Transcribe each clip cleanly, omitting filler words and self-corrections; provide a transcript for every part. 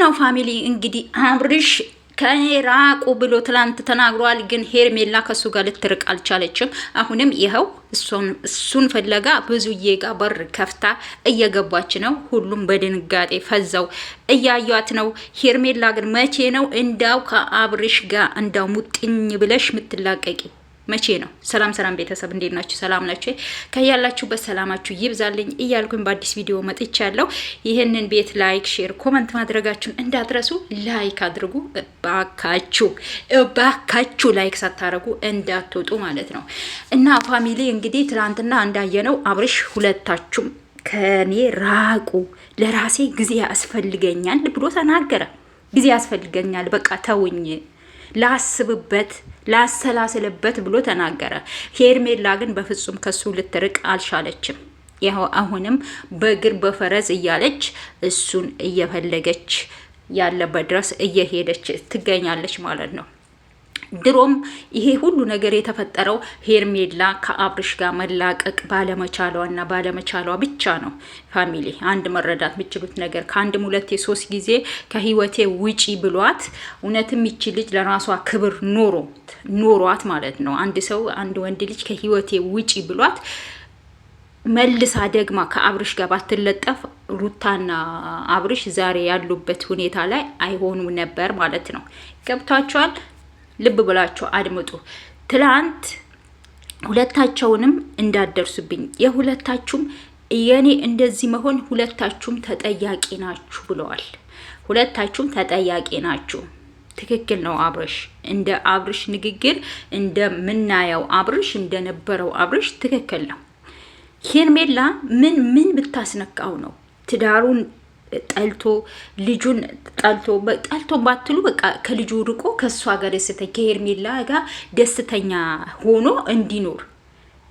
ነው ፋሚሊ እንግዲህ አብርሽ ከኔ ራቁ ብሎ ትላንት ተናግሯል። ግን ሄርሜላ ከሱ ጋር ልትርቅ አልቻለችም። አሁንም ይኸው እሱን ፍለጋ ብዙዬ ጋር በር ከፍታ እየገባች ነው። ሁሉም በድንጋጤ ፈዘው እያዩት ነው። ሄርሜላ ግን መቼ ነው እንዳው ከአብርሽ ጋር እንዳው ሙጥኝ ብለሽ ምትላቀቂ? መቼ ነው? ሰላም ሰላም ቤተሰብ እንዴት ናችሁ? ሰላም ናችሁ? ከያላችሁበት ሰላማችሁ ይብዛልኝ እያልኩኝ በአዲስ ቪዲዮ መጥቻለሁ። ይህንን ቤት ላይክ፣ ሼር፣ ኮመንት ማድረጋችሁን እንዳትረሱ። ላይክ አድርጉ እባካችሁ ላይክ ሳታረጉ እንዳትወጡ ማለት ነው። እና ፋሚሊ እንግዲህ ትላንትና እንዳየነው አብርሽ ሁለታችሁም ከኔ ራቁ፣ ለራሴ ጊዜ ያስፈልገኛል ብሎ ተናገረ። ጊዜ ያስፈልገኛል፣ በቃ ተውኝ፣ ላስብበት ላሰላስልበት ብሎ ተናገረ። ሄርሜላ ግን በፍጹም ከሱ ልትርቅ አልቻለችም። ይኸው አሁንም በእግር በፈረስ እያለች እሱን እየፈለገች ያለበት ድረስ እየሄደች ትገኛለች ማለት ነው። ድሮም ይሄ ሁሉ ነገር የተፈጠረው ሄርሜላ ከአብርሽ ጋር መላቀቅ ባለመቻሏና ባለመቻሏ ብቻ ነው። ፋሚሊ አንድ መረዳት የምችሉት ነገር ከአንድም ሁለቴ ሶስት ጊዜ ከህይወቴ ውጪ ብሏት፣ እውነትም ይቺ ልጅ ለራሷ ክብር ኖሯት ማለት ነው። አንድ ሰው አንድ ወንድ ልጅ ከህይወቴ ውጪ ብሏት መልሳ ደግማ ከአብርሽ ጋር ባትለጠፍ ሩታና አብርሽ ዛሬ ያሉበት ሁኔታ ላይ አይሆኑም ነበር ማለት ነው። ገብቷቸዋል? ልብ ብላችሁ አድምጡ። ትላንት ሁለታቸውንም እንዳደርሱብኝ የሁለታችሁም የኔ እንደዚህ መሆን ሁለታችሁም ተጠያቂ ናችሁ ብለዋል። ሁለታችሁም ተጠያቂ ናችሁ። ትክክል ነው። አብርሽ እንደ አብርሽ ንግግር እንደምናየው አብርሽ እንደነበረው አብርሽ ትክክል ነው። ሄርሜላ ምን ብታስነካው ነው ትዳሩን ጠልቶ ልጁን ጠልቶ ባትሉ በቃ ከልጁ ርቆ ከሷ ጋር ከሄርሜላ ጋር ደስተኛ ሆኖ እንዲኖር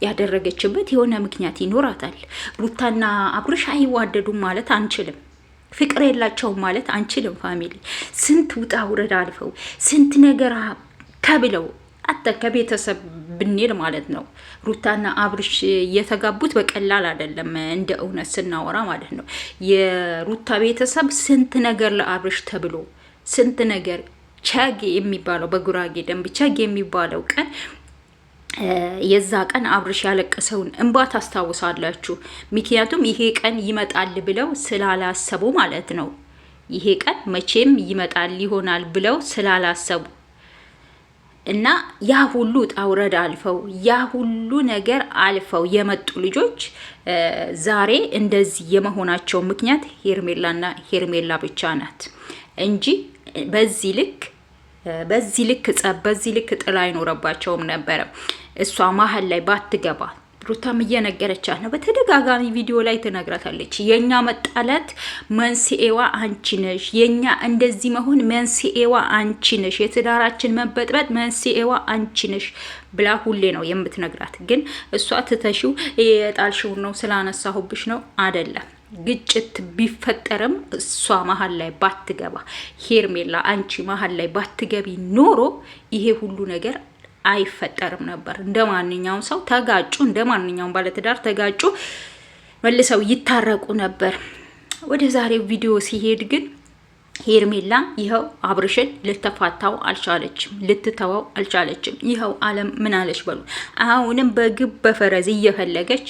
ያደረገችበት የሆነ ምክንያት ይኖራታል። ሩታና አብርሽ አይዋደዱም ማለት አንችልም። ፍቅር የላቸውም ማለት አንችልም። ፋሚሊ ስንት ውጣ ውረድ አልፈው ስንት ነገር ተብለው አተ ከቤተሰብ ብንል ማለት ነው። ሩታና አብርሽ የተጋቡት በቀላል አይደለም፣ እንደ እውነት ስናወራ ማለት ነው። የሩታ ቤተሰብ ስንት ነገር ለአብርሽ ተብሎ ስንት ነገር ቸግ የሚባለው በጉራጌ ደንብ ቸግ የሚባለው ቀን የዛ ቀን አብርሽ ያለቀሰውን እንባ ታስታውሳላችሁ። ምክንያቱም ይሄ ቀን ይመጣል ብለው ስላላሰቡ ማለት ነው። ይሄ ቀን መቼም ይመጣል ይሆናል ብለው ስላላሰቡ እና ያ ሁሉ ጣውረድ አልፈው ያ ሁሉ ነገር አልፈው የመጡ ልጆች ዛሬ እንደዚህ የመሆናቸው ምክንያት ሄርሜላና ሄርሜላ ብቻ ናት እንጂ በዚህ ልክ ጸብ በዚህ ልክ ጥላ አይኖረባቸውም ነበረ። እሷ መሀል ላይ ባትገባ ሩታም እየነገረቻት ነው። በተደጋጋሚ ቪዲዮ ላይ ትነግራታለች። የኛ መጣላት መንስኤዋ አንቺ ነሽ፣ የኛ እንደዚህ መሆን መንስኤዋ አንቺ ነሽ፣ የትዳራችን መበጥበጥ መንስኤዋ አንቺ ነሽ ብላ ሁሌ ነው የምትነግራት። ግን እሷ ትተሽው የጣልሽው ነው ስላነሳሁብሽ ነው አይደለም። ግጭት ቢፈጠርም እሷ መሀል ላይ ባትገባ ሄርሜላ አንቺ መሀል ላይ ባትገቢ ኖሮ ይሄ ሁሉ ነገር አይፈጠርም ነበር። እንደ ማንኛውም ሰው ተጋጩ፣ እንደ ማንኛውም ባለትዳር ተጋጩ፣ መልሰው ይታረቁ ነበር። ወደ ዛሬው ቪዲዮ ሲሄድ ግን ሄርሜላ ይኸው አብርሽን ልትፋታው አልቻለችም፣ ልትተዋው አልቻለችም። ይኸው አለም ምን አለች በሉ። አሁንም በግብ በፈረዝ እየፈለገች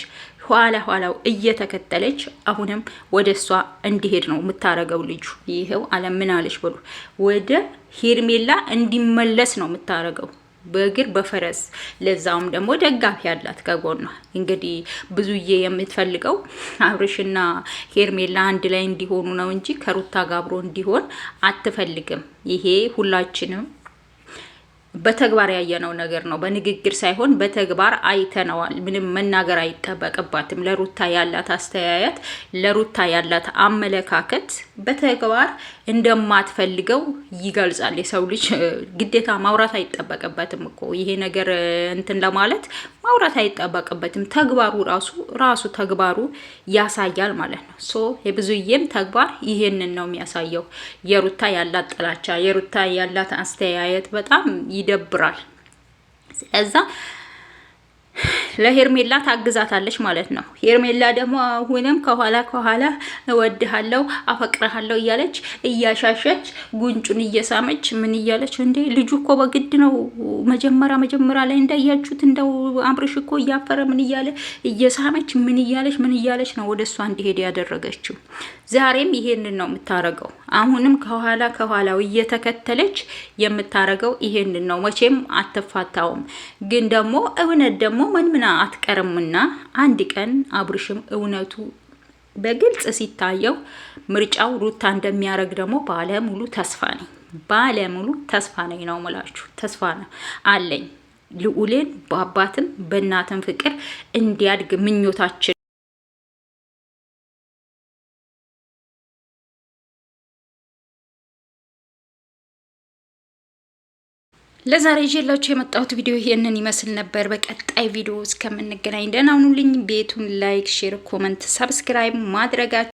ኋላው እየተከተለች አሁንም ወደ እሷ እንዲሄድ ነው የምታረገው ልጁ። ይኸው አለም ምን አለች በሉ። ወደ ሄርሜላ እንዲመለስ ነው የምታረገው በእግር በፈረስ። ለዛውም ደግሞ ደጋፊ ያላት ከጎኗ። እንግዲህ ብዙዬ የምትፈልገው አብርሽና ሄርሜላ አንድ ላይ እንዲሆኑ ነው እንጂ ከሩታ ጋር አብሮ እንዲሆን አትፈልግም። ይሄ ሁላችንም በተግባር ያየነው ነገር ነው። በንግግር ሳይሆን በተግባር አይተነዋል። ምንም መናገር አይጠበቅባትም። ለሩታ ያላት አስተያየት፣ ለሩታ ያላት አመለካከት በተግባር እንደማትፈልገው ይገልጻል። የሰው ልጅ ግዴታ ማውራት አይጠበቅበትም እኮ ይሄ ነገር እንትን ለማለት ማውራት አይጠበቅበትም። ተግባሩ ራሱ ተግባሩ ያሳያል ማለት ነው። ሶ የብዙዬም ተግባር ይሄንን ነው የሚያሳየው። የሩታ ያላት ጥላቻ፣ የሩታ ያላት አስተያየት በጣም ይደብራል። ስለዛ ለሄርሜላ ታግዛታለች ማለት ነው። ሄርሜላ ደግሞ አሁንም ከኋላ እወድሃለሁ አፈቅረሃለሁ እያለች እያሻሸች ጉንጩን እየሳመች ምን እያለች እንዴ ልጁ እኮ በግድ ነው መጀመሪያ ላይ እንዳያችሁት እንደው አብርሽ እኮ እያፈረ ምን እያለ እየሳመች ምን እያለች ነው ወደ እሷ እንዲሄድ ያደረገችው። ዛሬም ይሄንን ነው የምታረገው። አሁንም ከኋላው እየተከተለች የምታረገው ይሄንን ነው። መቼም አትፋታውም። ግን ደግሞ እውነት ደግሞ መንምና አትቀርምና አንድ ቀን አብርሽም እውነቱ በግልጽ ሲታየው ምርጫው ሩታ እንደሚያረግ ደግሞ ባለሙሉ ተስፋ ነኝ ነው የምላችሁ። ተስፋ ነው አለኝ ልዑልን በአባትም በእናትም ፍቅር እንዲያድግ ምኞታችን ለዛሬ ይዤላችሁ የመጣሁት ቪዲዮ ይሄንን ይመስል ነበር። በቀጣይ ቪዲዮ እስከምንገናኝ ደህና ሁኑልኝ። ቤቱን ላይክ፣ ሼር፣ ኮመንት፣ ሰብስክራይብ ማድረጋችሁ